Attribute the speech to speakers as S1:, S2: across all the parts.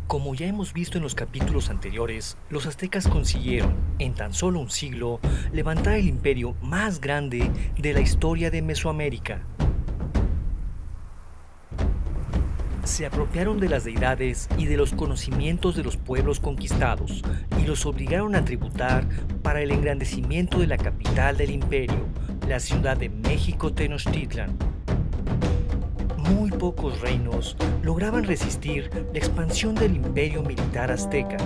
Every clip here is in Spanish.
S1: Como ya hemos visto en los capítulos anteriores, los aztecas consiguieron, en tan solo un siglo, levantar el imperio más grande de la historia de Mesoamérica. Se apropiaron de las deidades y de los conocimientos de los pueblos conquistados y los obligaron a tributar para el engrandecimiento de la capital del imperio, la ciudad de México Tenochtitlan. Muy pocos reinos lograban resistir la expansión del imperio militar azteca,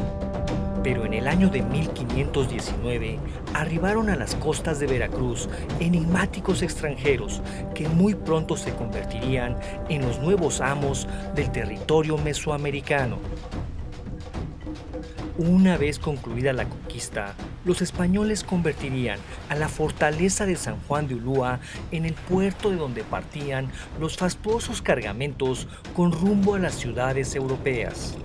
S1: pero en el año de 1519 arribaron a las costas de Veracruz enigmáticos extranjeros que muy pronto se convertirían en los nuevos amos del territorio mesoamericano. Una vez concluida la conquista, los españoles convertirían a la fortaleza de San Juan de Ulúa en el puerto de donde partían los fastuosos cargamentos con rumbo a las ciudades europeas.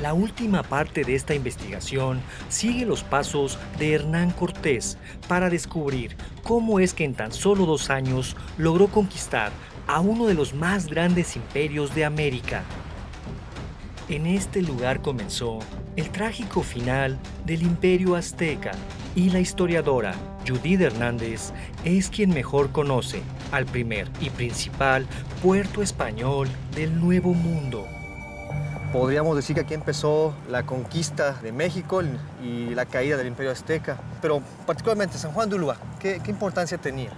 S1: La última parte de esta investigación sigue los pasos de Hernán Cortés para descubrir cómo es que en tan solo 2 años logró conquistar a uno de los más grandes imperios de América. En este lugar comenzó el trágico final del Imperio Azteca y la historiadora Judith Hernández es quien mejor conoce al primer y principal puerto español del Nuevo Mundo.
S2: Podríamos decir que aquí empezó la conquista de México y la caída del Imperio Azteca, pero particularmente San Juan de Ulúa, ¿qué importancia tenía?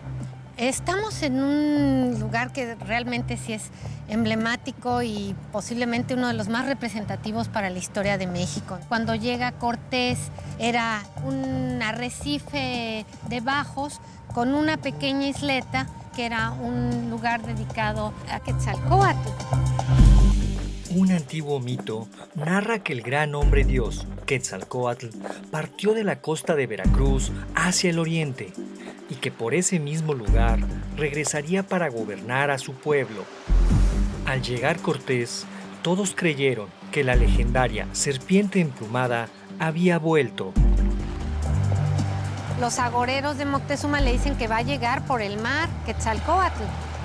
S3: Estamos en un lugar que realmente sí es emblemático y posiblemente uno de los más representativos para la historia de México. Cuando llega Cortés era un arrecife de bajos con una pequeña isleta que era un lugar dedicado a Quetzalcóatl.
S1: Un antiguo mito narra que el gran hombre dios, Quetzalcóatl, partió de la costa de Veracruz hacia el oriente y que por ese mismo lugar regresaría para gobernar a su pueblo. Al llegar Cortés, todos creyeron que la legendaria serpiente emplumada había vuelto.
S3: Los agoreros de Moctezuma le dicen que va a llegar por el mar Quetzalcóatl.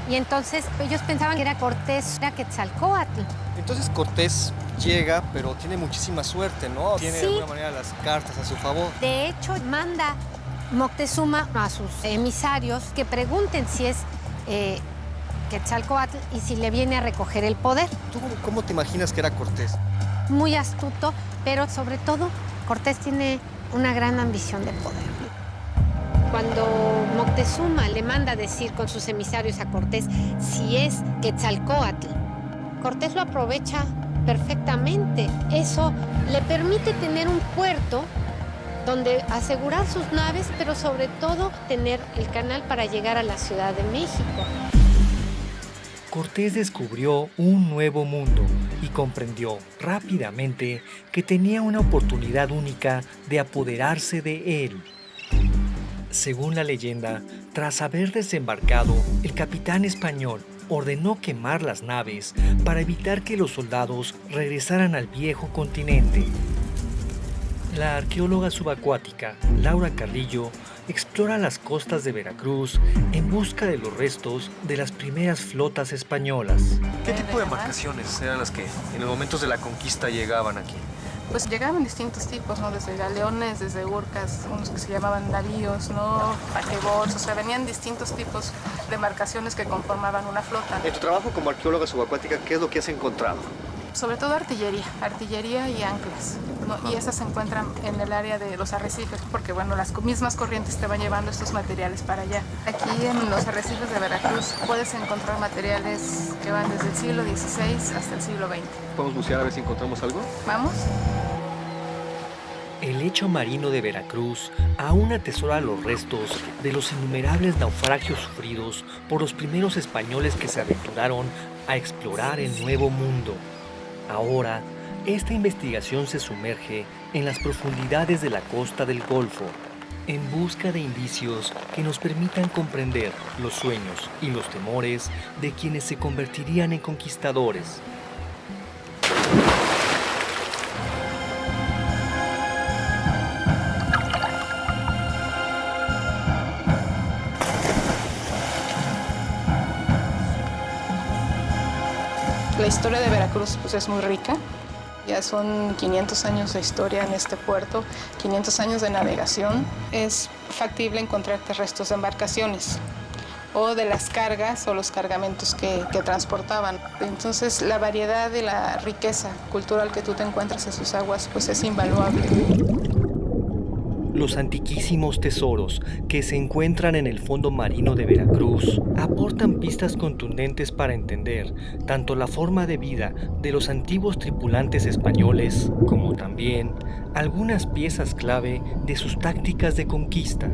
S3: Y entonces ellos pensaban que era Cortés, era Quetzalcóatl.
S2: Entonces Cortés llega, pero tiene muchísima suerte, ¿no? Tiene de alguna manera las cartas a su favor.
S3: De hecho, manda Moctezuma a sus emisarios que pregunten si es Quetzalcóatl y si le viene a recoger el poder.
S2: ¿Tú cómo te imaginas que era Cortés?
S3: Muy astuto, pero sobre todo Cortés tiene una gran ambición de poder. Cuando Moctezuma le manda a decir con sus emisarios a Cortés si es Quetzalcóatl, Cortés lo aprovecha perfectamente. Eso le permite tener un puerto donde asegurar sus naves, pero sobre todo tener el canal para llegar a la Ciudad de México.
S1: Cortés descubrió un nuevo mundo y comprendió rápidamente que tenía una oportunidad única de apoderarse de él. Según la leyenda, tras haber desembarcado, el capitán español ordenó quemar las naves para evitar que los soldados regresaran al viejo continente. La arqueóloga subacuática Laura Carrillo explora las costas de Veracruz en busca de los restos de las primeras flotas españolas.
S2: ¿Qué tipo de embarcaciones eran las que en los momentos de la conquista llegaban aquí?
S4: Pues llegaban distintos tipos, ¿no? Desde galeones, desde urcas, unos que se llamaban navíos, ¿no? Paquebots, o sea, venían distintos tipos de embarcaciones que conformaban una flota.
S2: En tu trabajo como arqueóloga subacuática, ¿qué es lo que has encontrado?
S4: Sobre todo artillería y anclas, ¿no? Y esas se encuentran en el área de los arrecifes, porque bueno, las mismas corrientes te van llevando estos materiales para allá. Aquí en los arrecifes de Veracruz puedes encontrar materiales que van desde el siglo XVI hasta el siglo XX.
S2: ¿Podemos bucear a ver si encontramos algo?
S4: ¿Vamos?
S1: El lecho marino de Veracruz aún atesora los restos de los innumerables naufragios sufridos por los primeros españoles que se aventuraron a explorar el Nuevo Mundo. Ahora, esta investigación se sumerge en las profundidades de la costa del Golfo, en busca de indicios que nos permitan comprender los sueños y los temores de quienes se convertirían en conquistadores.
S4: La historia de Veracruz pues, es muy rica. Ya son 500 años de historia en este puerto, 500 años de navegación. Es factible encontrarte restos de embarcaciones o de las cargas o los cargamentos que transportaban. Entonces, la variedad y la riqueza cultural que tú te encuentras en sus aguas pues es invaluable.
S1: Los antiquísimos tesoros que se encuentran en el fondo marino de Veracruz aportan pistas contundentes para entender tanto la forma de vida de los antiguos tripulantes españoles como también algunas piezas clave de sus tácticas de conquista.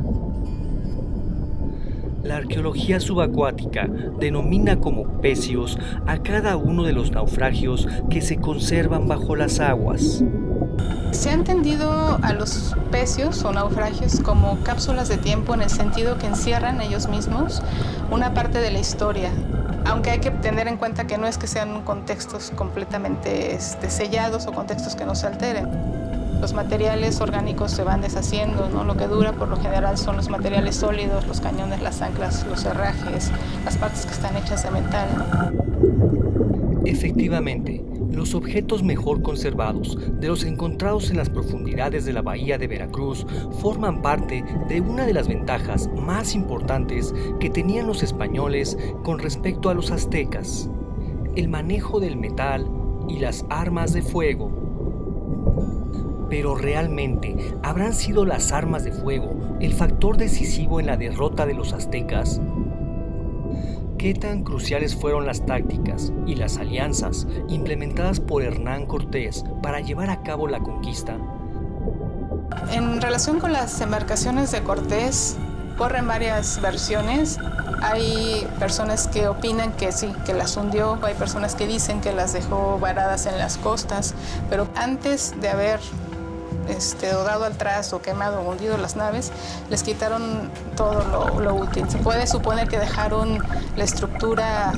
S1: La arqueología subacuática denomina como pecios a cada uno de los naufragios que se conservan bajo las aguas.
S4: Se ha entendido a los pecios o naufragios como cápsulas de tiempo en el sentido que encierran ellos mismos una parte de la historia, aunque hay que tener en cuenta que no es que sean contextos completamente sellados o contextos que no se alteren. Los materiales orgánicos se van deshaciendo, ¿no? Lo que dura por lo general son los materiales sólidos, los cañones, las anclas, los herrajes, las partes que están hechas de metal.
S1: Efectivamente, los objetos mejor conservados de los encontrados en las profundidades de la bahía de Veracruz forman parte de una de las ventajas más importantes que tenían los españoles con respecto a los aztecas: el manejo del metal y las armas de fuego. Pero ¿realmente habrán sido las armas de fuego el factor decisivo en la derrota de los aztecas? ¿Qué tan cruciales fueron las tácticas y las alianzas implementadas por Hernán Cortés para llevar a cabo la conquista?
S4: En relación con las embarcaciones de Cortés, corren varias versiones. Hay personas que opinan que sí, que las hundió. Hay personas que dicen que las dejó varadas en las costas. Pero antes de haber dado al trasto, quemado o hundido las naves, les quitaron todo lo útil. Se puede suponer que dejaron la estructura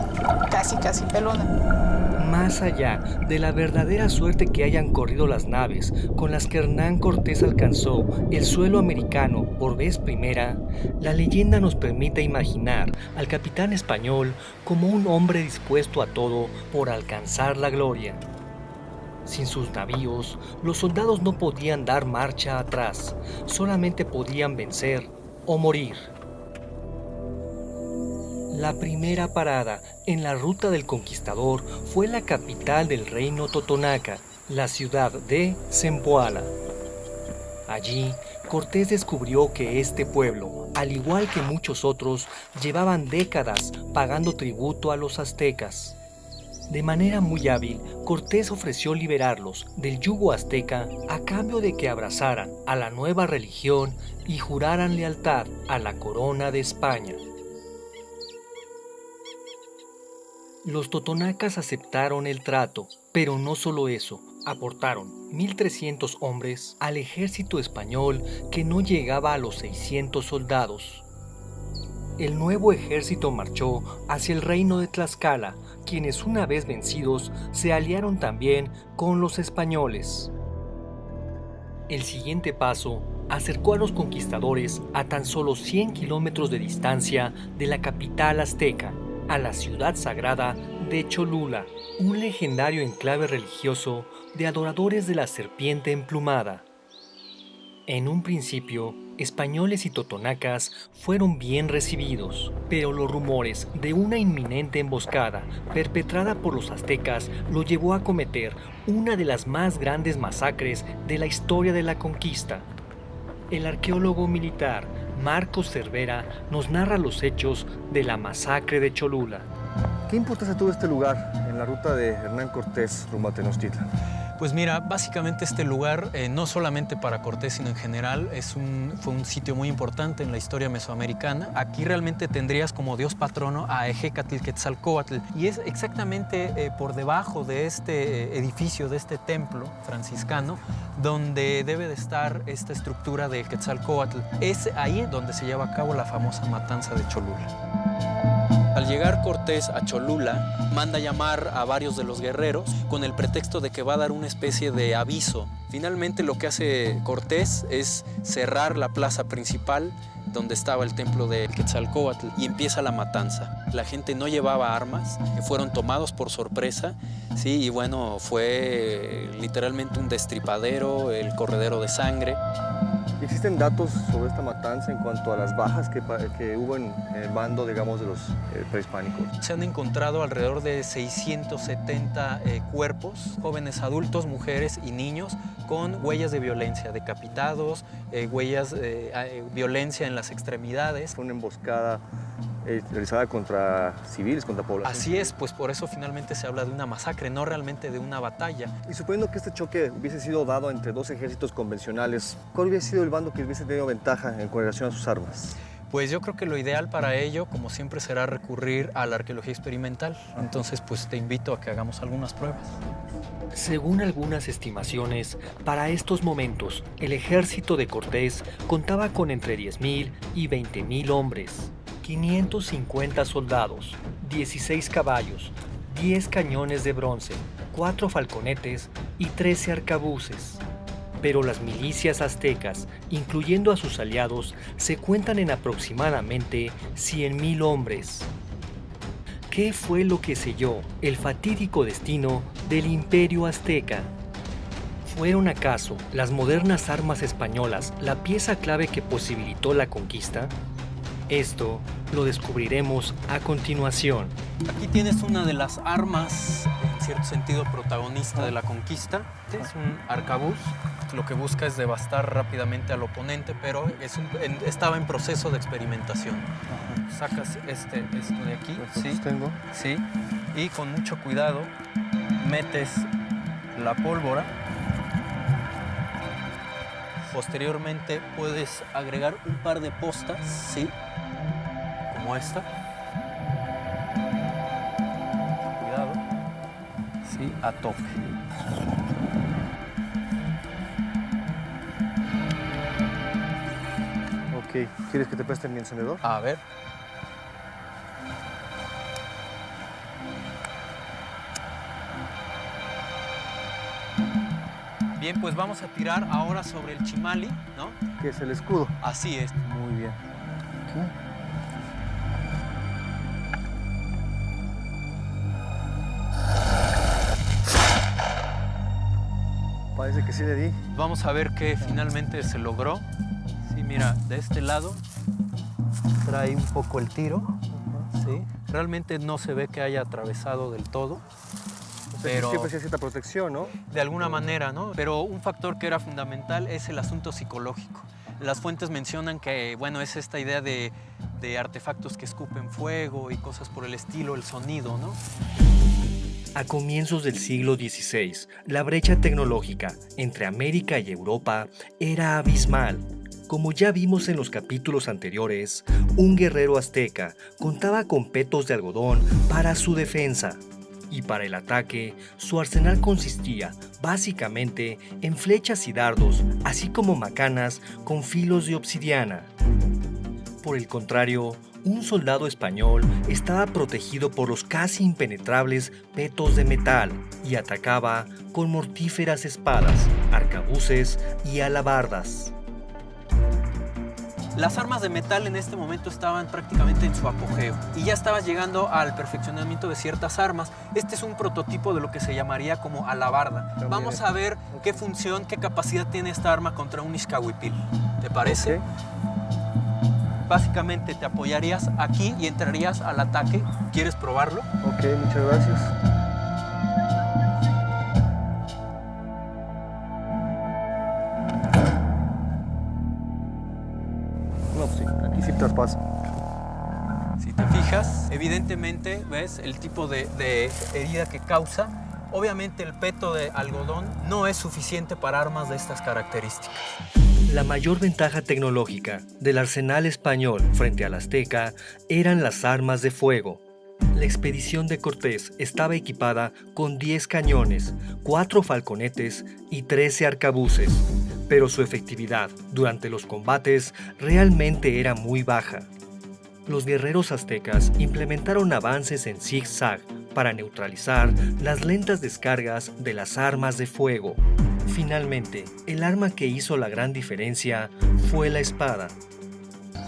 S4: casi pelona.
S1: Más allá de la verdadera suerte que hayan corrido las naves con las que Hernán Cortés alcanzó el suelo americano por vez primera, la leyenda nos permite imaginar al capitán español como un hombre dispuesto a todo por alcanzar la gloria. Sin sus navíos, los soldados no podían dar marcha atrás, solamente podían vencer o morir. La primera parada en la ruta del conquistador fue la capital del reino totonaca, la ciudad de Zempoala. Allí, Cortés descubrió que este pueblo, al igual que muchos otros, llevaban décadas pagando tributo a los aztecas. De manera muy hábil, Cortés ofreció liberarlos del yugo azteca a cambio de que abrazaran a la nueva religión y juraran lealtad a la corona de España. Los totonacas aceptaron el trato, pero no solo eso, aportaron 1,300 hombres al ejército español que no llegaba a los 600 soldados. El nuevo ejército marchó hacia el reino de Tlaxcala, quienes una vez vencidos se aliaron también con los españoles. El siguiente paso acercó a los conquistadores a tan solo 100 kilómetros de distancia de la capital azteca, a la ciudad sagrada de Cholula, un legendario enclave religioso de adoradores de la serpiente emplumada. En un principio, españoles y totonacas fueron bien recibidos, pero los rumores de una inminente emboscada perpetrada por los aztecas lo llevó a cometer una de las más grandes masacres de la historia de la conquista. El arqueólogo militar Marcos Cervera nos narra los hechos de la masacre de Cholula.
S2: ¿Qué importancia tuvo este lugar en la ruta de Hernán Cortés rumbo a Tenochtitlan?
S5: Pues mira, básicamente este lugar, no solamente para Cortés, sino en general, fue un sitio muy importante en la historia mesoamericana. Aquí realmente tendrías como dios patrono a Ejecatl-Quetzalcóatl, y es exactamente por debajo de este edificio, de este templo franciscano, donde debe de estar esta estructura de Quetzalcóatl. Es ahí donde se lleva a cabo la famosa matanza de Cholula. Al llegar Cortés a Cholula, manda llamar a varios de los guerreros con el pretexto de que va a dar una especie de aviso. Finalmente lo que hace Cortés es cerrar la plaza principal donde estaba el templo de Quetzalcóatl, y empieza la matanza. La gente no llevaba armas, fueron tomados por sorpresa, sí, y bueno, fue literalmente un destripadero, el corredero de sangre.
S2: ¿Existen datos sobre esta matanza en cuanto a las bajas que hubo en el bando, digamos, de los prehispánicos?
S5: Se han encontrado alrededor de 670 cuerpos, jóvenes adultos, mujeres y niños, con huellas de violencia, decapitados, huellas de violencia en las extremidades.
S2: Fue una emboscada realizada contra civiles, contra población.
S5: Así es, pues por eso finalmente se habla de una masacre, no realmente de una batalla.
S2: Y suponiendo que este choque hubiese sido dado entre dos ejércitos convencionales, ¿cuál hubiese sido el bando que hubiese tenido ventaja en relación a sus armas?
S5: Pues yo creo que lo ideal para ello, como siempre, será recurrir a la arqueología experimental. Entonces, pues te invito a que hagamos algunas pruebas.
S1: Según algunas estimaciones, para estos momentos, el ejército de Cortés contaba con entre 10.000 y 20.000 hombres, 550 soldados, 16 caballos, 10 cañones de bronce, 4 falconetes y 13 arcabuces. Pero las milicias aztecas, incluyendo a sus aliados, se cuentan en aproximadamente 100.000 hombres. ¿Qué fue lo que selló el fatídico destino del Imperio Azteca? ¿Fueron acaso las modernas armas españolas la pieza clave que posibilitó la conquista? Esto lo descubriremos a continuación.
S5: Aquí tienes una de las armas, en cierto sentido, protagonista de la conquista. Es un arcabuz. Lo que busca es devastar rápidamente al oponente, pero estaba en proceso de experimentación. Sacas esto de aquí, ¿sí?
S2: Tengo.
S5: Sí, y con mucho cuidado metes la pólvora. Posteriormente puedes agregar un par de postas, ¿sí? Como esta. Cuidado. Sí, a tope.
S2: Ok, ¿quieres que te preste mi encendedor?
S5: A ver. Bien, pues vamos a tirar ahora sobre el chimali, ¿no?
S2: Que es el escudo.
S5: Así es.
S2: Muy bien. Parece que sí le di.
S5: Vamos a ver qué finalmente se logró. Sí, mira, de este lado trae un poco el tiro. ¿Sí? Realmente no se ve que haya atravesado del todo. Pero
S2: siempre se hace cierta protección, ¿no?
S5: de alguna manera, ¿no? Pero un factor que era fundamental es el asunto psicológico. Las fuentes mencionan que, bueno, es esta idea de artefactos que escupen fuego y cosas por el estilo, el sonido, ¿no?
S1: A comienzos del siglo XVI, la brecha tecnológica entre América y Europa era abismal. Como ya vimos en los capítulos anteriores, un guerrero azteca contaba con petos de algodón para su defensa. Y para el ataque, su arsenal consistía básicamente en flechas y dardos, así como macanas con filos de obsidiana. Por el contrario, un soldado español estaba protegido por los casi impenetrables petos de metal y atacaba con mortíferas espadas, arcabuces y alabardas.
S5: Las armas de metal en este momento estaban prácticamente en su apogeo y ya estabas llegando al perfeccionamiento de ciertas armas. Este es un prototipo de lo que se llamaría como alabarda. Vamos a ver qué función, qué capacidad tiene esta arma contra un Ixcahuipil. ¿Te parece?
S2: Okay.
S5: Básicamente te apoyarías aquí y entrarías al ataque. ¿Quieres probarlo?
S2: Ok, muchas gracias. No, sí, aquí sí traspasa.
S5: Si te fijas, evidentemente, ¿ves el tipo de herida que causa? Obviamente el peto de algodón no es suficiente para armas de estas características.
S1: La mayor ventaja tecnológica del arsenal español frente al azteca eran las armas de fuego. La expedición de Cortés estaba equipada con 10 cañones, 4 falconetes y 13 arcabuces, pero su efectividad durante los combates realmente era muy baja. Los guerreros aztecas implementaron avances en zig-zag para neutralizar las lentas descargas de las armas de fuego. Finalmente, el arma que hizo la gran diferencia fue la espada.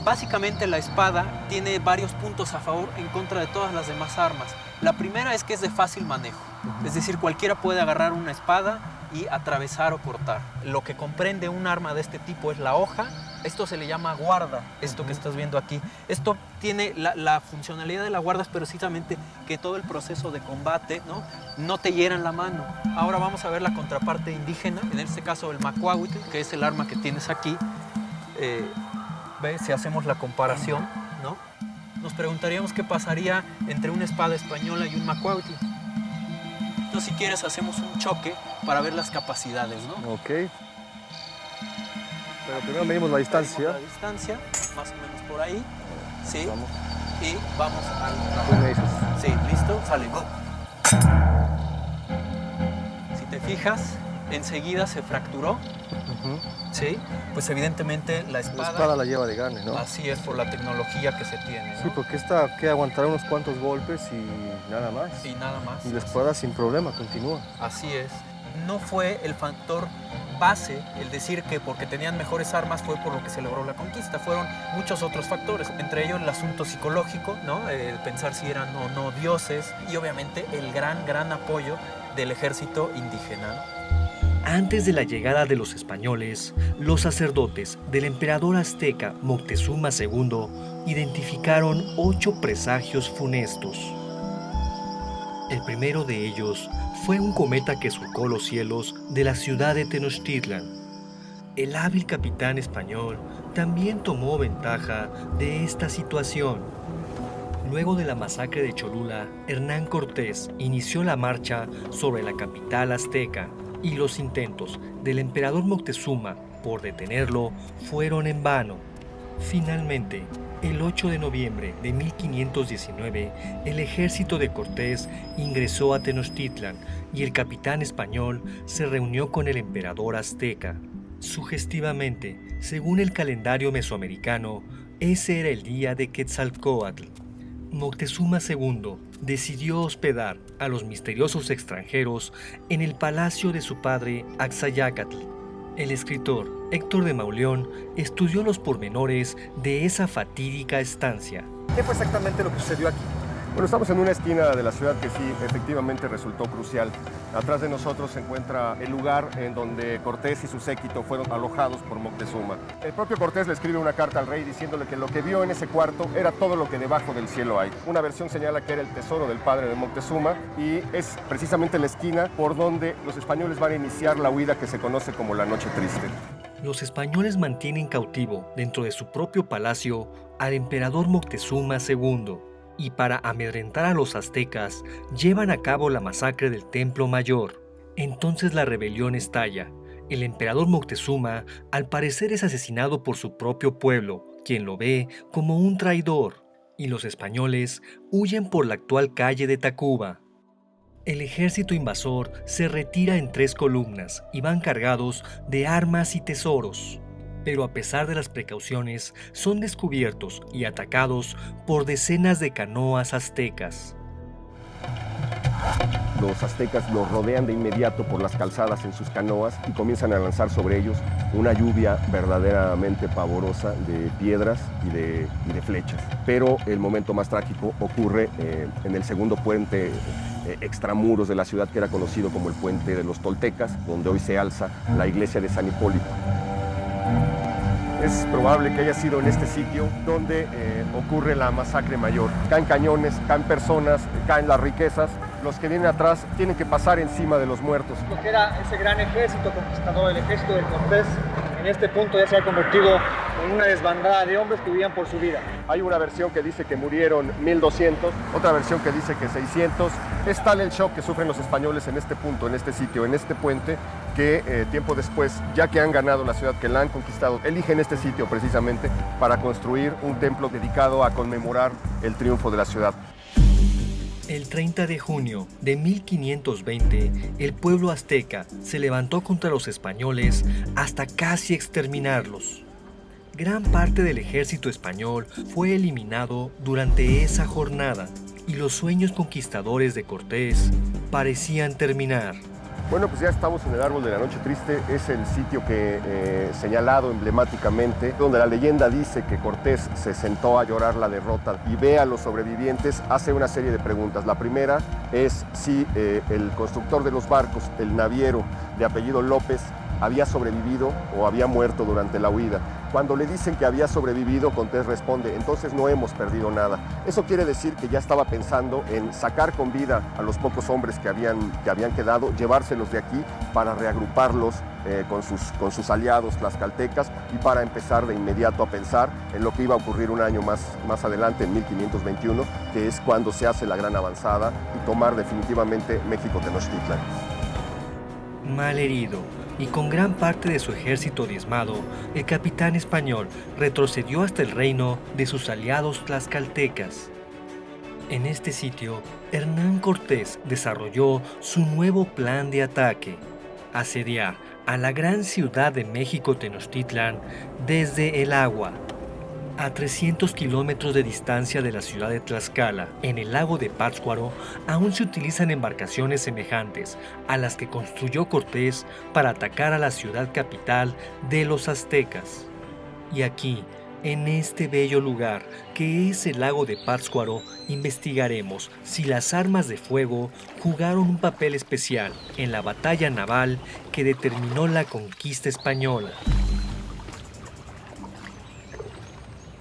S5: Básicamente la espada tiene varios puntos a favor en contra de todas las demás armas. La primera es que es de fácil manejo, es decir, cualquiera puede agarrar una espada y atravesar o cortar. Lo que comprende un arma de este tipo es la hoja. Esto se le llama guarda, esto que estás viendo aquí. Esto tiene la funcionalidad de la guarda es precisamente que todo el proceso de combate no te hiera en la mano. Ahora vamos a ver la contraparte indígena, en este caso el macuahuitl, que es el arma que tienes aquí. ¿Ves? Si hacemos la comparación, ¿no? Nos preguntaríamos qué pasaría entre una espada española y un macuahuitl. Entonces, si quieres, hacemos un choque para ver las capacidades, ¿no?
S2: Ok. Pero primero medimos la distancia.
S5: La distancia, más o menos por ahí. Sí.
S2: Vamos.
S5: Y vamos al...
S2: Tú me dices.
S5: Sí, listo, sale, go. Si te fijas, enseguida se fracturó. Sí, pues evidentemente la
S2: La
S5: espada...
S2: espada la lleva de gane, ¿no?
S5: Así es, por la tecnología que se tiene, ¿no?
S2: Sí, porque esta que aguantará unos cuantos golpes y nada más.
S5: Y nada más.
S2: Y la espada sin problema continúa.
S5: Así es. No fue el factor base, el decir que porque tenían mejores armas fue por lo que se logró la conquista. Fueron muchos otros factores, entre ellos el asunto psicológico, ¿no? Pensar si eran o no dioses y obviamente el gran apoyo del ejército indígena, ¿no?
S1: Antes de la llegada de los españoles, los sacerdotes del emperador azteca Moctezuma II identificaron 8 presagios funestos. El primero de ellos fue un cometa que surcó los cielos de la ciudad de Tenochtitlan. El hábil capitán español también tomó ventaja de esta situación. Luego de la masacre de Cholula, Hernán Cortés inició la marcha sobre la capital azteca y los intentos del emperador Moctezuma por detenerlo fueron en vano. Finalmente, el 8 de noviembre de 1519, el ejército de Cortés ingresó a Tenochtitlan y el capitán español se reunió con el emperador azteca. Sugestivamente, según el calendario mesoamericano, ese era el día de Quetzalcóatl. Moctezuma II decidió hospedar a los misteriosos extranjeros en el palacio de su padre Axayácatl. El escritor Héctor de Mauleón estudió los pormenores de esa fatídica estancia.
S2: ¿Qué fue exactamente lo que sucedió aquí? Bueno, estamos en una esquina de la ciudad que sí, efectivamente resultó crucial. Atrás de nosotros se encuentra el lugar en donde Cortés y su séquito fueron alojados por Moctezuma. El propio Cortés le escribe una carta al rey diciéndole que lo que vio en ese cuarto era todo lo que debajo del cielo hay. Una versión señala que era el tesoro del padre de Moctezuma y es precisamente la esquina por donde los españoles van a iniciar la huida que se conoce como la Noche Triste.
S1: Los españoles mantienen cautivo dentro de su propio palacio al emperador Moctezuma II. Y para amedrentar a los aztecas, llevan a cabo la masacre del Templo Mayor. Entonces la rebelión estalla. El emperador Moctezuma, al parecer, es asesinado por su propio pueblo, quien lo ve como un traidor, y los españoles huyen por la actual calle de Tacuba. El ejército invasor se retira en 3 columnas y van cargados de armas y tesoros. Pero a pesar de las precauciones, son descubiertos y atacados por decenas de canoas aztecas.
S6: Los aztecas los rodean de inmediato por las calzadas en sus canoas y comienzan a lanzar sobre ellos una lluvia verdaderamente pavorosa de piedras y de flechas. Pero el momento más trágico ocurre en el segundo puente extramuros de la ciudad, que era conocido como el Puente de los Toltecas, donde hoy se alza la iglesia de San Hipólito.
S2: Es probable que haya sido en este sitio donde ocurre la masacre mayor. Caen cañones, caen personas, caen las riquezas. Los que vienen atrás tienen que pasar encima de los muertos.
S7: Lo que era ese gran ejército conquistador, el ejército de Cortés, en este punto ya se ha convertido en una desbandada de hombres que huían por su vida.
S2: Hay una versión que dice que murieron 1200, otra versión que dice que 600. Es tal el shock que sufren los españoles en este punto, en este sitio, en este puente, que tiempo después, ya que han ganado la ciudad, que la han conquistado, eligen este sitio precisamente para construir un templo dedicado a conmemorar el triunfo de la ciudad.
S1: El 30 de junio de 1520, el pueblo azteca se levantó contra los españoles hasta casi exterminarlos. Gran parte del ejército español fue eliminado durante esa jornada y los sueños conquistadores de Cortés parecían terminar.
S2: Bueno, pues ya estamos en el Árbol de la Noche Triste. Es el sitio que señalado emblemáticamente, donde la leyenda dice que Cortés se sentó a llorar la derrota y ve a los sobrevivientes, hace una serie de preguntas. La primera es si el constructor de los barcos, el naviero de apellido López, había sobrevivido o había muerto durante la huida. Cuando le dicen que había sobrevivido, Cortés responde: entonces no hemos perdido nada. Eso quiere decir que ya estaba pensando en sacar con vida a los pocos hombres que habían quedado, llevárselos de aquí para reagruparlos con sus aliados tlaxcaltecas y para empezar de inmediato a pensar en lo que iba a ocurrir un año más adelante, en 1521, que es cuando se hace la gran avanzada y tomar definitivamente México-Tenochtitlan.
S1: Malherido y con gran parte de su ejército diezmado, el capitán español retrocedió hasta el reino de sus aliados tlaxcaltecas. En este sitio, Hernán Cortés desarrolló su nuevo plan de ataque: asediar a la gran ciudad de México Tenochtitlan desde el agua. A 300 kilómetros de distancia de la ciudad de Tlaxcala, en el lago de Pátzcuaro, aún se utilizan embarcaciones semejantes a las que construyó Cortés para atacar a la ciudad capital de los aztecas. Y aquí, en este bello lugar que es el lago de Pátzcuaro, investigaremos si las armas de fuego jugaron un papel especial en la batalla naval que determinó la conquista española.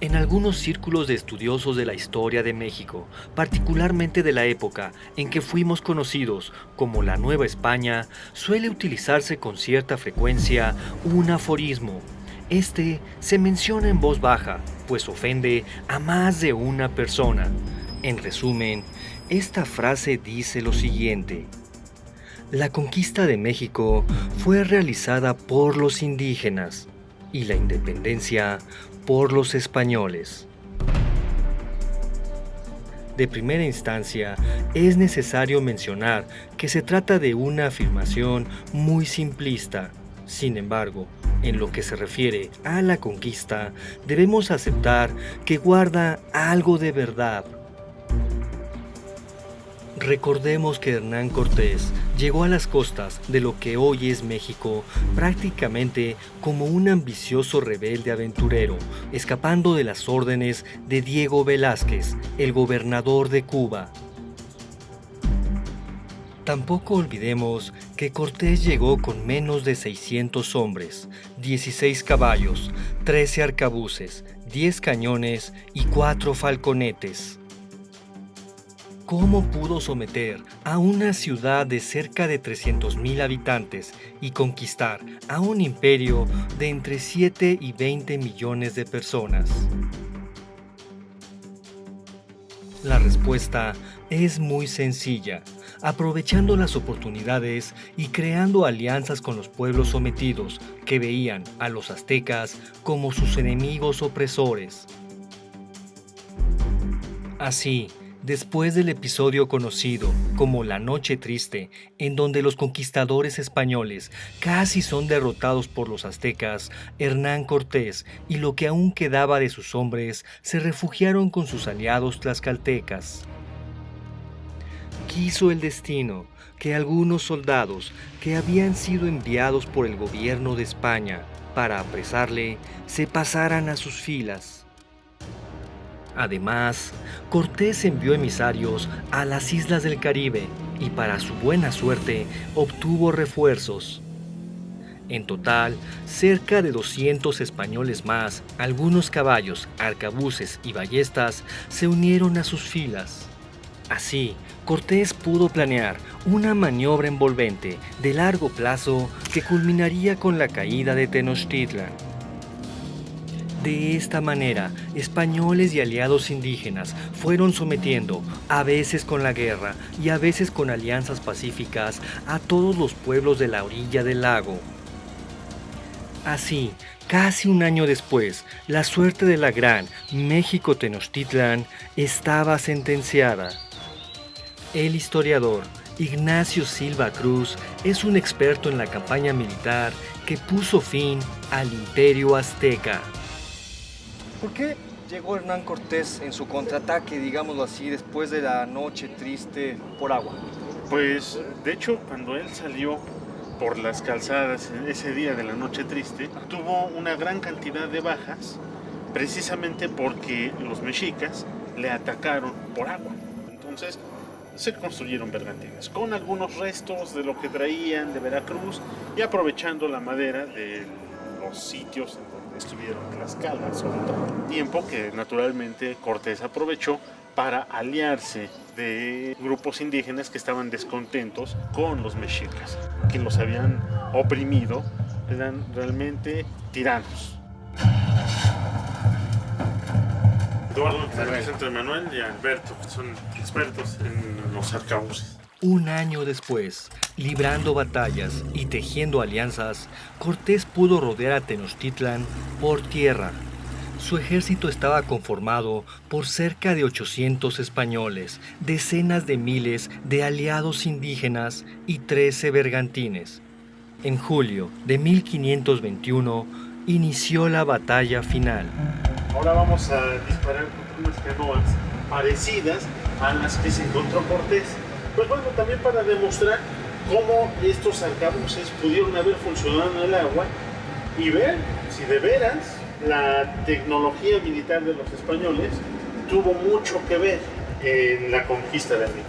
S1: En algunos círculos de estudiosos de la historia de México, particularmente de la época en que fuimos conocidos como la Nueva España, suele utilizarse con cierta frecuencia un aforismo. Este se menciona en voz baja, pues ofende a más de una persona. En resumen, esta frase dice lo siguiente: la conquista de México fue realizada por los indígenas y la independencia por los españoles. De primera instancia, es necesario mencionar que se trata de una afirmación muy simplista. Sin embargo, en lo que se refiere a la conquista, debemos aceptar que guarda algo de verdad. Recordemos que Hernán Cortés llegó a las costas de lo que hoy es México prácticamente como un ambicioso rebelde aventurero, escapando de las órdenes de Diego Velázquez, el gobernador de Cuba. Tampoco olvidemos que Cortés llegó con menos de 600 hombres, 16 caballos, 13 arcabuces, 10 cañones y 4 falconetes. ¿Cómo pudo someter a una ciudad de cerca de 300,000 habitantes y conquistar a un imperio de entre 7 y 20 millones de personas? La respuesta es muy sencilla: aprovechando las oportunidades y creando alianzas con los pueblos sometidos que veían a los aztecas como sus enemigos opresores. Así, después del episodio conocido como la Noche Triste, en donde los conquistadores españoles casi son derrotados por los aztecas, Hernán Cortés y lo que aún quedaba de sus hombres se refugiaron con sus aliados tlaxcaltecas. Quiso el destino que algunos soldados que habían sido enviados por el gobierno de España para apresarle se pasaran a sus filas. Además, Cortés envió emisarios a las islas del Caribe y para su buena suerte obtuvo refuerzos. En total, cerca de 200 españoles más, algunos caballos, arcabuces y ballestas se unieron a sus filas. Así, Cortés pudo planear una maniobra envolvente de largo plazo que culminaría con la caída de Tenochtitlan. De esta manera, españoles y aliados indígenas fueron sometiendo, a veces con la guerra y a veces con alianzas pacíficas, a todos los pueblos de la orilla del lago. Así, casi un año después, la suerte de la gran México Tenochtitlan estaba sentenciada. El historiador Ignacio Silva Cruz es un experto en la campaña militar que puso fin al Imperio Azteca.
S8: ¿Por qué llegó Hernán Cortés en su contraataque, digámoslo así, después de la Noche Triste por agua?
S9: Pues, de hecho, cuando él salió por las calzadas ese día de la Noche Triste, tuvo una gran cantidad de bajas, precisamente porque los mexicas le atacaron por agua. Entonces, se construyeron bergantines con algunos restos de lo que traían de Veracruz y aprovechando la madera de los sitios en donde estuvieron Tlaxcala, sobre todo. Tiempo que naturalmente Cortés aprovechó para aliarse de grupos indígenas que estaban descontentos con los mexicas, que los habían oprimido, eran realmente tiranos. Eduardo, entre Manuel y Alberto, que son expertos en los arcabuces.
S1: Un año después, librando batallas y tejiendo alianzas, Cortés pudo rodear a Tenochtitlan por tierra. Su ejército estaba conformado por cerca de 800 españoles, decenas de miles de aliados indígenas y 13 bergantines. En julio de 1521 inició la batalla final.
S9: Ahora vamos a disparar contra unas canoas parecidas a las que se encontró Cortés. Pues bueno, también para demostrar cómo estos arcabuces pudieron haber funcionado en el agua y ver si de veras la tecnología militar de los españoles tuvo mucho que ver en la conquista de América.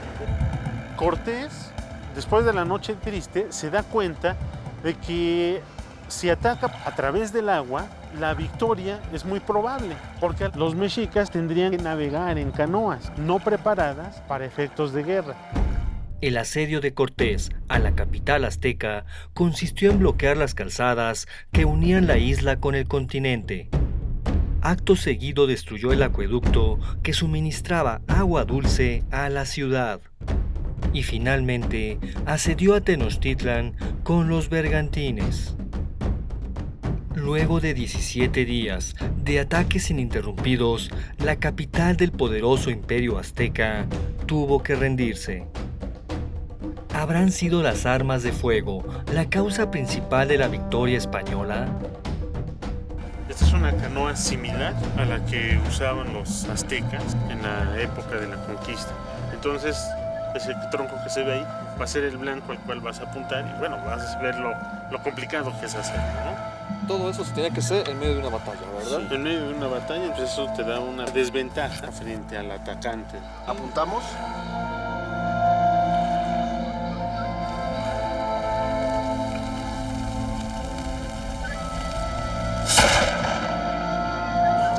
S9: Cortés, después de la Noche Triste, se da cuenta de que si ataca a través del agua, la victoria es muy probable, porque los mexicas tendrían que navegar en canoas no preparadas para efectos de guerra.
S1: El asedio de Cortés a la capital azteca consistió en bloquear las calzadas que unían la isla con el continente. Acto seguido destruyó el acueducto que suministraba agua dulce a la ciudad. Y finalmente asedió a Tenochtitlan con los bergantines. Luego de 17 días de ataques ininterrumpidos, la capital del poderoso imperio azteca tuvo que rendirse. ¿Habrán sido las armas de fuego la causa principal de la victoria española?
S9: Esta es una canoa similar a la que usaban los aztecas en la época de la conquista. Entonces, ese tronco que se ve ahí va a ser el blanco al cual vas a apuntar y bueno, vas a ver lo complicado que es hacerlo, ¿no?
S8: Todo eso se tenía que hacer en medio de una batalla, ¿verdad?
S9: Sí, en medio de una batalla, entonces eso te da una desventaja frente al atacante.
S2: ¿Apuntamos?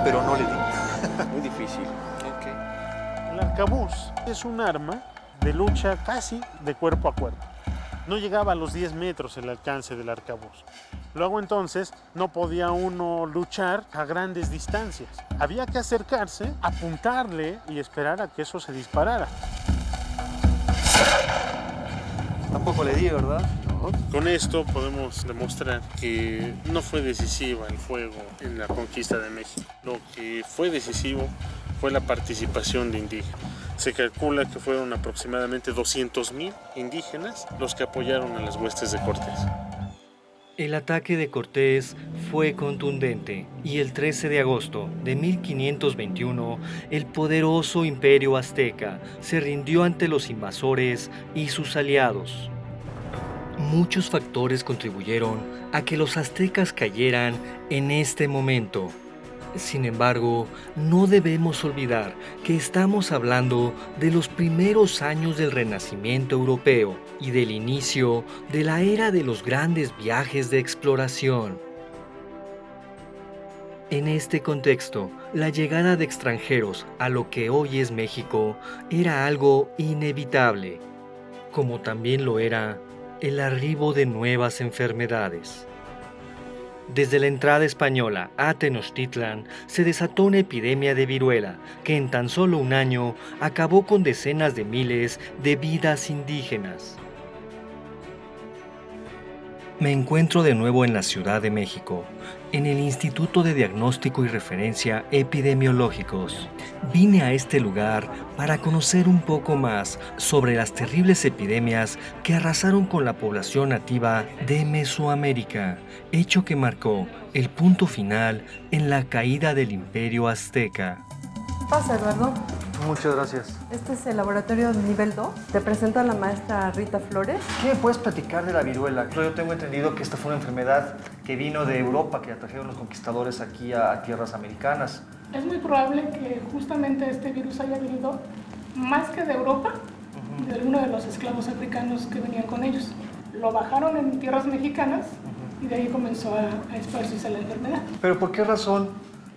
S8: Pero no le di. Muy difícil. Okay.
S9: El arcabuz es un arma de lucha casi de cuerpo a cuerpo. No llegaba a los 10 metros el alcance del arcabuz. Luego entonces no podía uno luchar a grandes distancias. Había que acercarse, apuntarle y esperar a que eso se disparara.
S8: Tampoco le di, ¿verdad?
S9: No. Con esto podemos demostrar que no fue decisiva el fuego en la conquista de México. Lo que fue decisivo fue la participación de indígenas. Se calcula que fueron aproximadamente 200,000 indígenas los que apoyaron a las huestes de Cortés.
S1: El ataque de Cortés fue contundente y el 13 de agosto de 1521 el poderoso imperio azteca se rindió ante los invasores y sus aliados. Muchos factores contribuyeron a que los aztecas cayeran en este momento. Sin embargo, no debemos olvidar que estamos hablando de los primeros años del Renacimiento europeo y del inicio de la era de los grandes viajes de exploración. En este contexto, la llegada de extranjeros a lo que hoy es México era algo inevitable, como también lo era el arribo de nuevas enfermedades. Desde la entrada española a Tenochtitlan se desató una epidemia de viruela que en tan solo un año acabó con decenas de miles de vidas indígenas. Me encuentro de nuevo en la Ciudad de México, en el Instituto de Diagnóstico y Referencia Epidemiológicos. Vine a este lugar para conocer un poco más sobre las terribles epidemias que arrasaron con la población nativa de Mesoamérica, hecho que marcó el punto final en la caída del Imperio Azteca.
S4: Pasa, Eduardo.
S7: Muchas gracias.
S10: Este es el laboratorio nivel 2. Te presenta la maestra Rita Flores.
S7: ¿Qué me puedes platicar de la viruela? Yo tengo entendido que esta fue una enfermedad que vino de Europa, que la trajeron los conquistadores aquí a tierras americanas.
S11: Es muy probable que justamente este virus haya venido más que de Europa, de alguno de los esclavos africanos que venían con ellos. Lo bajaron en tierras mexicanas y de ahí comenzó a esparcirse la enfermedad.
S7: ¿Pero por qué razón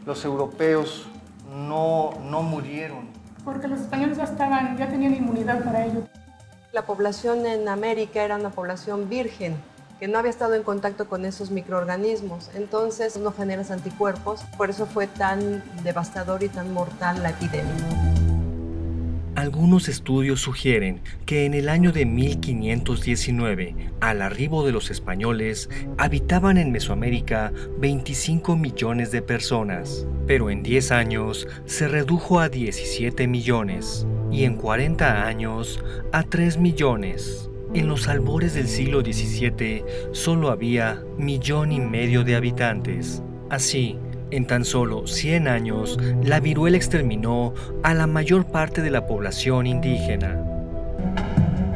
S7: los europeos no murieron?
S11: Porque los españoles ya tenían inmunidad para ello.
S10: La población en América era una población virgen, que no había estado en contacto con esos microorganismos. Entonces no generas anticuerpos, por eso fue tan devastador y tan mortal la epidemia.
S1: Algunos estudios sugieren que en el año de 1519, al arribo de los españoles, habitaban en Mesoamérica 25 millones de personas, pero en 10 años se redujo a 17 millones y en 40 años a 3 millones. En los albores del siglo XVII solo había 1,5 millones de habitantes. Así, en tan solo 100 años, la viruela exterminó a la mayor parte de la población indígena.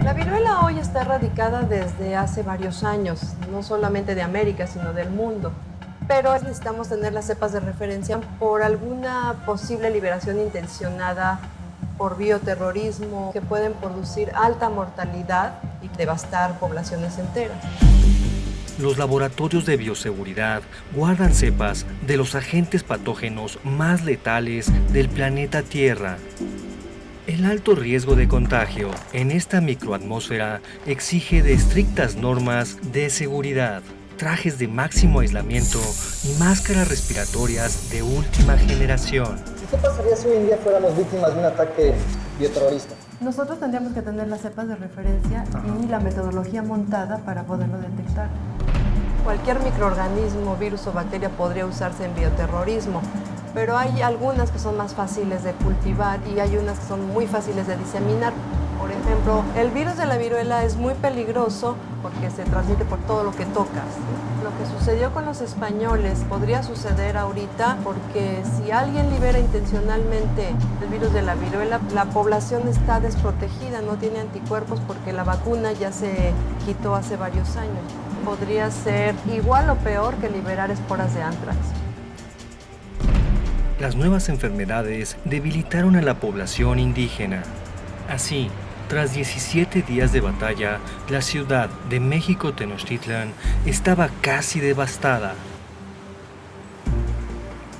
S10: La viruela hoy está erradicada desde hace varios años, no solamente de América, sino del mundo. Pero necesitamos tener las cepas de referencia por alguna posible liberación intencionada por bioterrorismo que pueden producir alta mortalidad y devastar poblaciones enteras.
S1: Los laboratorios de bioseguridad guardan cepas de los agentes patógenos más letales del planeta Tierra. El alto riesgo de contagio en esta microatmósfera exige de estrictas normas de seguridad, trajes de máximo aislamiento y máscaras respiratorias de última generación.
S12: ¿Qué pasaría si hoy en día fuéramos víctimas de un ataque bioterrorista?
S10: Nosotros tendríamos que tener las cepas de referencia y la metodología montada para poderlo detectar. Cualquier microorganismo, virus o bacteria podría usarse en bioterrorismo, pero hay algunas que son más fáciles de cultivar y hay unas que son muy fáciles de diseminar. Por ejemplo, el virus de la viruela es muy peligroso porque se transmite por todo lo que tocas. Lo que sucedió con los españoles podría suceder ahorita porque si alguien libera intencionalmente el virus de la viruela, la población está desprotegida, no tiene anticuerpos porque la vacuna ya se quitó hace varios años. Podría ser igual o peor que liberar esporas de antrax.
S1: Las nuevas enfermedades debilitaron a la población indígena. Así, tras 17 días de batalla, la ciudad de México Tenochtitlan estaba casi devastada.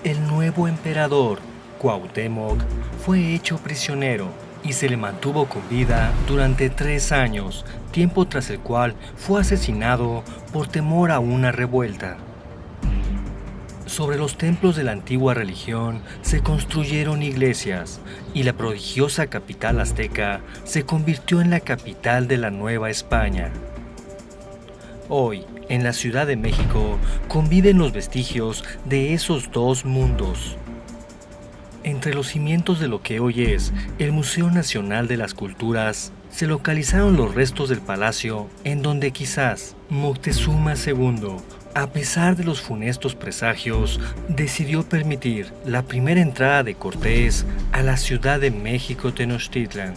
S1: El nuevo emperador, Cuauhtémoc, fue hecho prisionero y se le mantuvo con vida durante 3 años, tiempo tras el cual fue asesinado por temor a una revuelta. Sobre los templos de la antigua religión se construyeron iglesias y la prodigiosa capital azteca se convirtió en la capital de la Nueva España. Hoy, en la Ciudad de México, conviven los vestigios de esos dos mundos. Entre los cimientos de lo que hoy es el Museo Nacional de las Culturas, se localizaron los restos del palacio en donde quizás Moctezuma II, a pesar de los funestos presagios, decidió permitir la primera entrada de Cortés a la Ciudad de México Tenochtitlan.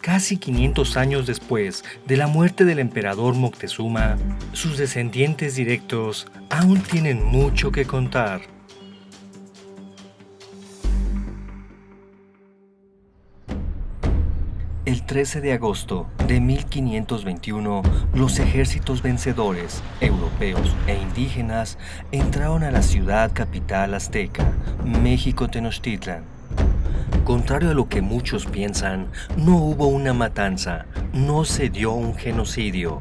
S1: Casi 500 años después de la muerte del emperador Moctezuma, sus descendientes directos aún tienen mucho que contar. El 13 de agosto de 1521, los ejércitos vencedores, europeos e indígenas, entraron a la ciudad capital azteca, México Tenochtitlan. Contrario a lo que muchos piensan, no hubo una matanza, no se dio un genocidio.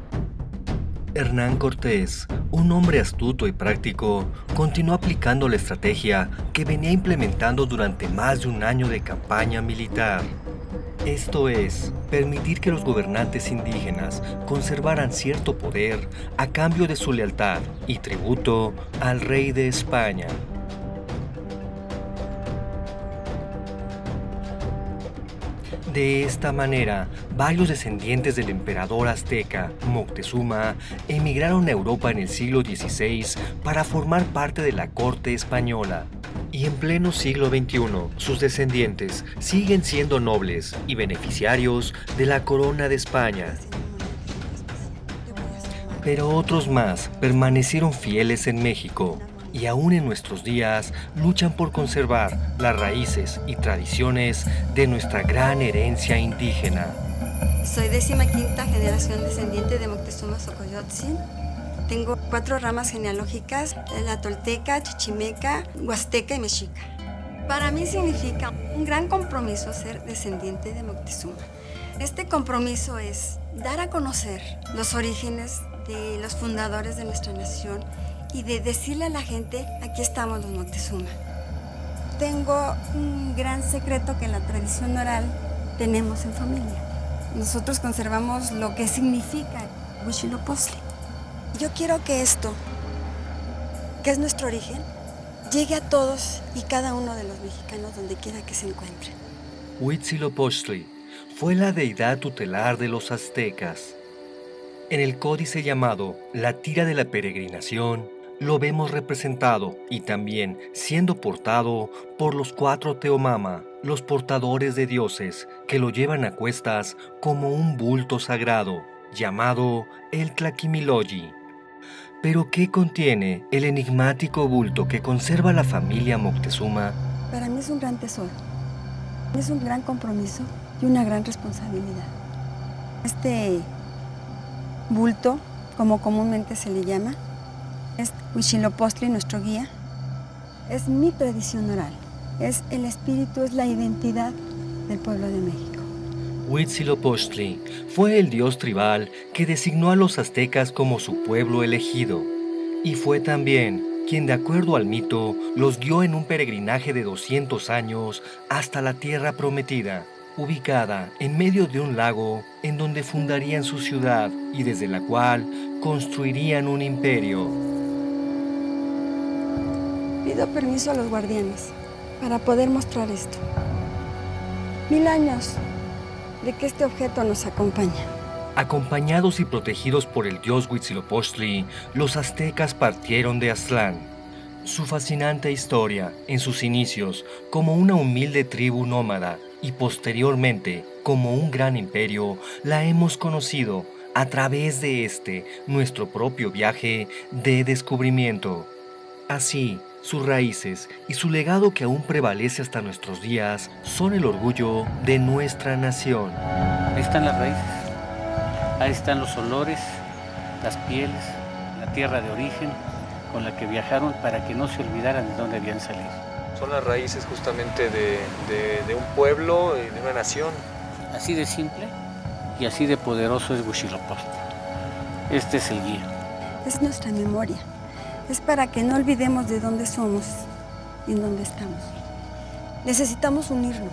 S1: Hernán Cortés, un hombre astuto y práctico, continuó aplicando la estrategia que venía implementando durante más de un año de campaña militar. Esto es, permitir que los gobernantes indígenas conservaran cierto poder a cambio de su lealtad y tributo al rey de España. De esta manera, varios descendientes del emperador azteca, Moctezuma, emigraron a Europa en el siglo XVI para formar parte de la corte española. Y en pleno siglo XXI, sus descendientes siguen siendo nobles y beneficiarios de la corona de España. Pero otros más permanecieron fieles en México y aún en nuestros días luchan por conservar las raíces y tradiciones de nuestra gran herencia indígena.
S13: Soy 15ª generación descendiente de Moctezuma Xocoyotzin. Tengo 4 ramas genealógicas, la tolteca, chichimeca, huasteca y mexica. Para mí significa un gran compromiso ser descendiente de Moctezuma. Este compromiso es dar a conocer los orígenes de los fundadores de nuestra nación y de decirle a la gente, aquí estamos los Moctezuma. Tengo un gran secreto que en la tradición oral tenemos en familia. Nosotros conservamos lo que significa Huitzilopochtli. Yo quiero que esto, que es nuestro origen, llegue a todos y cada uno de los mexicanos donde quiera que se encuentren.
S1: Huitzilopochtli fue la deidad tutelar de los aztecas. En el códice llamado La Tira de la Peregrinación, lo vemos representado y también siendo portado por los 4 Teomama, los portadores de dioses, que lo llevan a cuestas como un bulto sagrado, llamado el Tlaquimiloyi. ¿Pero qué contiene el enigmático bulto que conserva la familia Moctezuma?
S13: Para mí es un gran tesoro, es un gran compromiso y una gran responsabilidad. Este bulto, como comúnmente se le llama, es Huitzilopochtli, nuestro guía. Es mi tradición oral, es el espíritu, es la identidad del pueblo de México.
S1: Huitzilopochtli fue el dios tribal que designó a los aztecas como su pueblo elegido, y fue también quien, de acuerdo al mito, los guió en un peregrinaje de 200 años hasta la tierra prometida, ubicada en medio de un lago en donde fundarían su ciudad y desde la cual construirían un imperio.
S13: Pido permiso a los guardianes para poder mostrar esto. 1000 años de que este objeto nos acompaña.
S1: Acompañados y protegidos por el dios Huitzilopochtli, los aztecas partieron de Aztlán. Su fascinante historia, en sus inicios como una humilde tribu nómada y posteriormente como un gran imperio, la hemos conocido a través de nuestro propio viaje de descubrimiento. Así, sus raíces y su legado, que aún prevalece hasta nuestros días, son el orgullo de nuestra nación.
S14: Ahí están las raíces, ahí están los olores, las pieles, la tierra de origen con la que viajaron para que no se olvidaran de dónde habían salido.
S15: Son las raíces justamente de un pueblo y de una nación.
S14: Así de simple y así de poderoso es Huitzilopochtli. Este es el guía.
S13: Es nuestra memoria. Es para que no olvidemos de dónde somos y en dónde estamos. Necesitamos unirnos.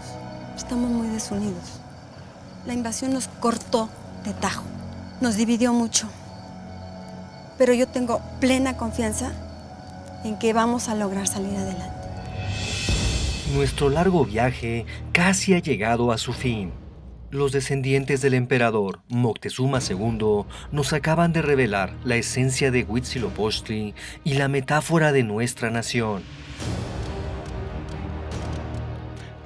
S13: Estamos muy desunidos. La invasión nos cortó de tajo. Nos dividió mucho. Pero yo tengo plena confianza en que vamos a lograr salir adelante.
S1: Nuestro largo viaje casi ha llegado a su fin. Los descendientes del emperador Moctezuma II nos acaban de revelar la esencia de Huitzilopochtli y la metáfora de nuestra nación.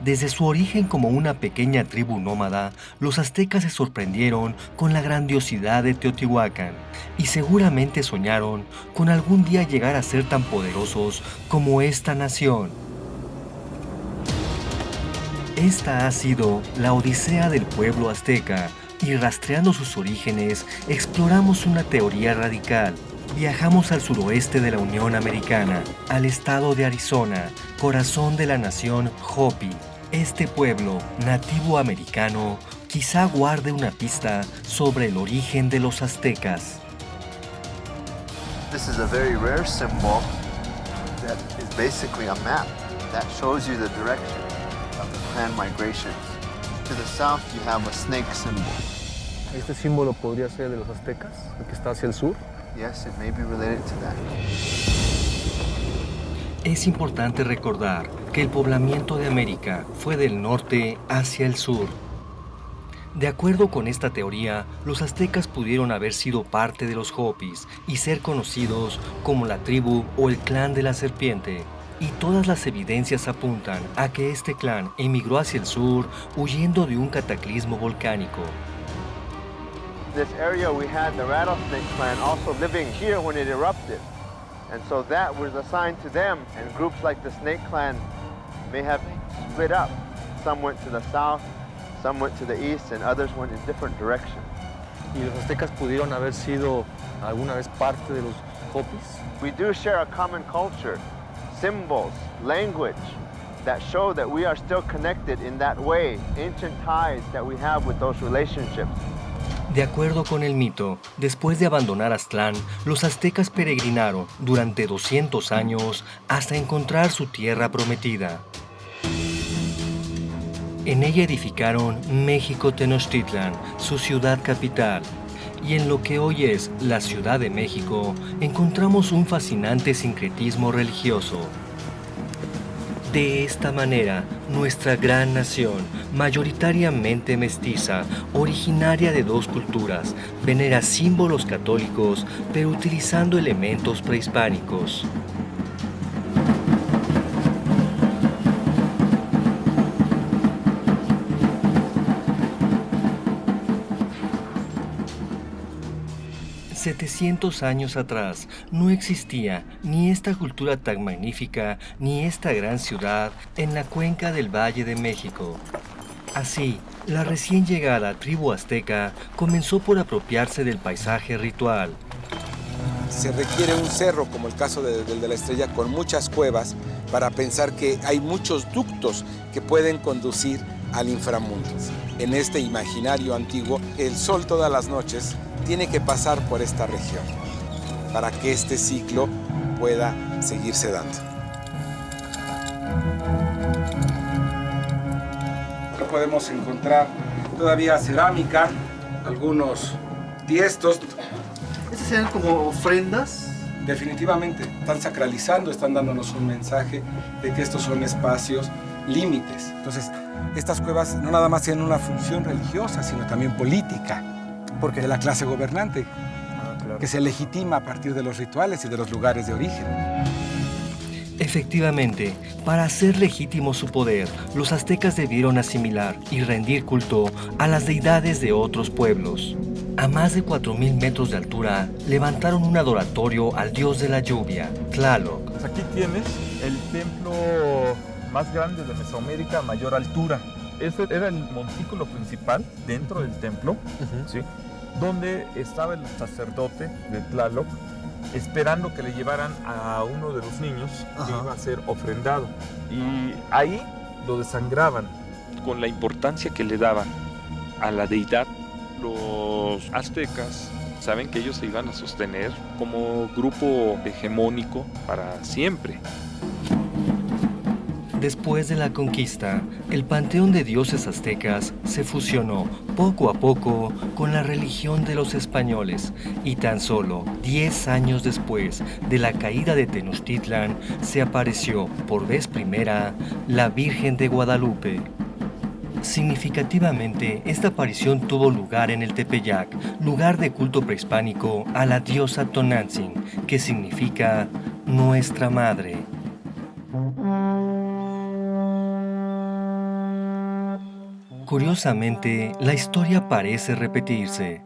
S1: Desde su origen como una pequeña tribu nómada, los aztecas se sorprendieron con la grandiosidad de Teotihuacán y seguramente soñaron con algún día llegar a ser tan poderosos como esta nación. Esta ha sido la odisea del pueblo azteca, y rastreando sus orígenes, exploramos una teoría radical. Viajamos al suroeste de la Unión Americana, al estado de Arizona, corazón de la nación Hopi. Este pueblo nativo americano quizá guarde una pista sobre el origen de los aztecas.
S16: This is a very rare symbol that is basically a map that shows you the direction of the clan migrations. To the south you have a snake symbol.
S15: ¿Este símbolo podría ser de los aztecas, el que está hacia el sur?
S16: Yes, it may be related to that.
S1: Es importante recordar que el poblamiento de América fue del norte hacia el sur. De acuerdo con esta teoría, los aztecas pudieron haber sido parte de los Hopis y ser conocidos como la tribu o el clan de la serpiente. y todas las evidencias apuntan a que este clan emigró hacia el sur huyendo de un cataclismo volcánico.
S16: This area we had the Rattlesnake clan also living here when it erupted. And so that was assigned to them, and groups like the Snake Clan may have split up. Some went to the south, some went to the east, and others went in different directions.
S15: ¿Y los aztecas pudieron haber sido alguna vez parte de los Hopis?
S16: We do share a common culture, symbols, language that show that we are still connected in that way, ancient ties that we have with those relationships.
S1: De acuerdo con el mito, después de abandonar Aztlán, los aztecas peregrinaron durante 200 años hasta encontrar su tierra prometida. En ella edificaron México Tenochtitlan, su ciudad capital. Y en lo que hoy es la Ciudad de México, encontramos un fascinante sincretismo religioso. De esta manera, nuestra gran nación, mayoritariamente mestiza, originaria de dos culturas, venera símbolos católicos, pero utilizando elementos prehispánicos. «700 años atrás no existía ni esta cultura tan magnífica ni esta gran ciudad en la cuenca del Valle de México». Así, la recién llegada tribu azteca comenzó por apropiarse del paisaje ritual.
S17: Se requiere un cerro, como el caso del de la Estrella, con muchas cuevas, para pensar que hay muchos ductos que pueden conducir al inframundo. En este imaginario antiguo, el sol todas las noches tiene que pasar por esta región para que este ciclo pueda seguirse dando. Aquí podemos encontrar todavía cerámica, algunos tiestos.
S12: ¿Estas serían como ofrendas?
S17: Definitivamente, están sacralizando, están dándonos un mensaje de que estos son espacios límites. Entonces, estas cuevas no nada más tienen una función religiosa, sino también política. Porque de la clase gobernante, claro, que se legitima a partir de los rituales y de los lugares de origen.
S1: Efectivamente, para hacer legítimo su poder, los aztecas debieron asimilar y rendir culto a las deidades de otros pueblos. A más de 4,000 metros de altura, levantaron un adoratorio al dios de la lluvia, Tlaloc.
S18: Pues aquí tienes el templo más grande de Mesoamérica a mayor altura. Este era el montículo principal dentro del templo, ¿sí? Donde estaba el sacerdote de Tlaloc esperando que le llevaran a uno de los niños que iba a ser ofrendado. Y ahí lo desangraban.
S19: Con la importancia que le daban a la deidad, los aztecas saben que ellos se iban a sostener como grupo hegemónico para siempre.
S1: Después de la conquista, el panteón de dioses aztecas se fusionó poco a poco con la religión de los españoles y tan solo 10 años después de la caída de Tenochtitlan se apareció por vez primera la Virgen de Guadalupe. Significativamente, esta aparición tuvo lugar en el Tepeyac, lugar de culto prehispánico a la diosa Tonantzin, que significa Nuestra Madre. Curiosamente, la historia parece repetirse.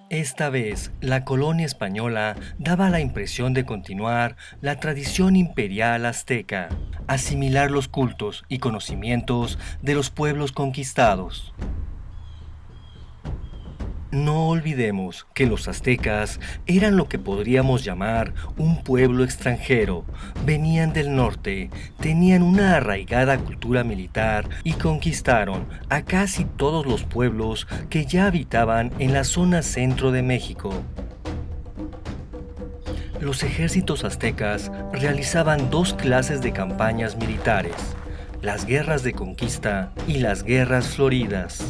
S1: Esta vez, la colonia española daba la impresión de continuar la tradición imperial azteca, asimilar los cultos y conocimientos de los pueblos conquistados. No olvidemos que los aztecas eran lo que podríamos llamar un pueblo extranjero. Venían del norte, tenían una arraigada cultura militar y conquistaron a casi todos los pueblos que ya habitaban en la zona centro de México. Los ejércitos aztecas realizaban dos clases de campañas militares: las guerras de conquista y las guerras floridas.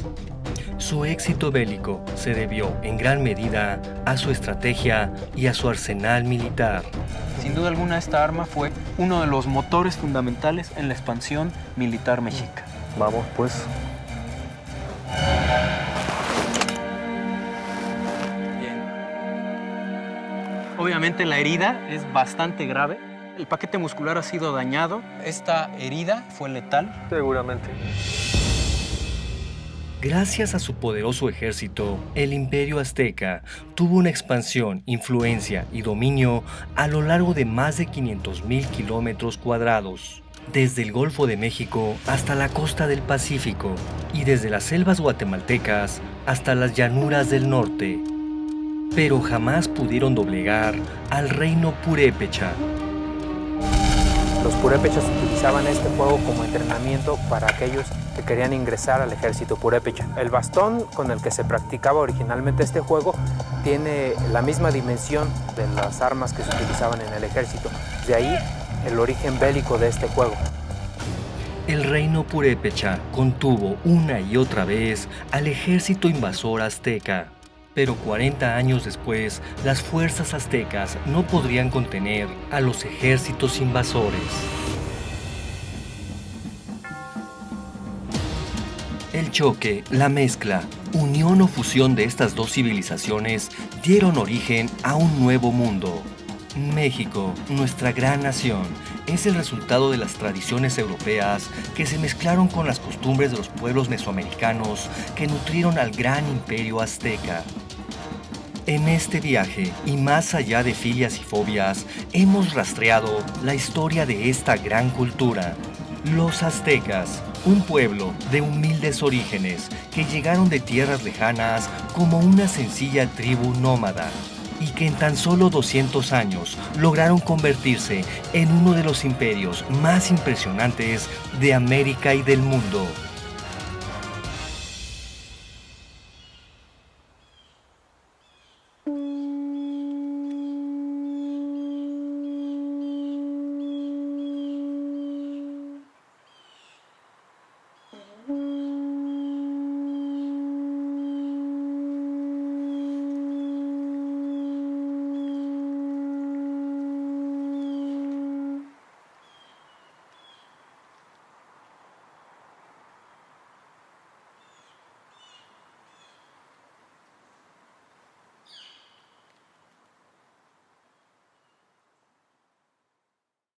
S1: Su éxito bélico se debió en gran medida a su estrategia y a su arsenal militar.
S5: Sin duda alguna, esta arma fue uno de los motores fundamentales en la expansión militar mexica.
S18: Vamos, pues.
S5: Bien. Obviamente la herida es bastante grave. El paquete muscular ha sido dañado. Esta herida fue letal.
S15: Seguramente.
S1: Gracias a su poderoso ejército, el Imperio Azteca tuvo una expansión, influencia y dominio a lo largo de más de 500,000 kilómetros cuadrados, desde el Golfo de México hasta la costa del Pacífico y desde las selvas guatemaltecas hasta las llanuras del norte. Pero jamás pudieron doblegar al reino purépecha.
S20: Los purépechas utilizaban este juego como entrenamiento para aquellos que querían ingresar al ejército purépecha. El bastón con el que se practicaba originalmente este juego tiene la misma dimensión de las armas que se utilizaban en el ejército. De ahí el origen bélico de este juego.
S1: El reino purépecha contuvo una y otra vez al ejército invasor azteca. Pero 40 años después, las fuerzas aztecas no podrían contener a los ejércitos invasores. El choque, la mezcla, unión o fusión de estas dos civilizaciones dieron origen a un nuevo mundo. México, nuestra gran nación, es el resultado de las tradiciones europeas que se mezclaron con las costumbres de los pueblos mesoamericanos que nutrieron al gran imperio azteca. En este viaje, y más allá de filias y fobias, hemos rastreado la historia de esta gran cultura. Los aztecas, un pueblo de humildes orígenes que llegaron de tierras lejanas como una sencilla tribu nómada y que en tan solo 200 años lograron convertirse en uno de los imperios más impresionantes de América y del mundo.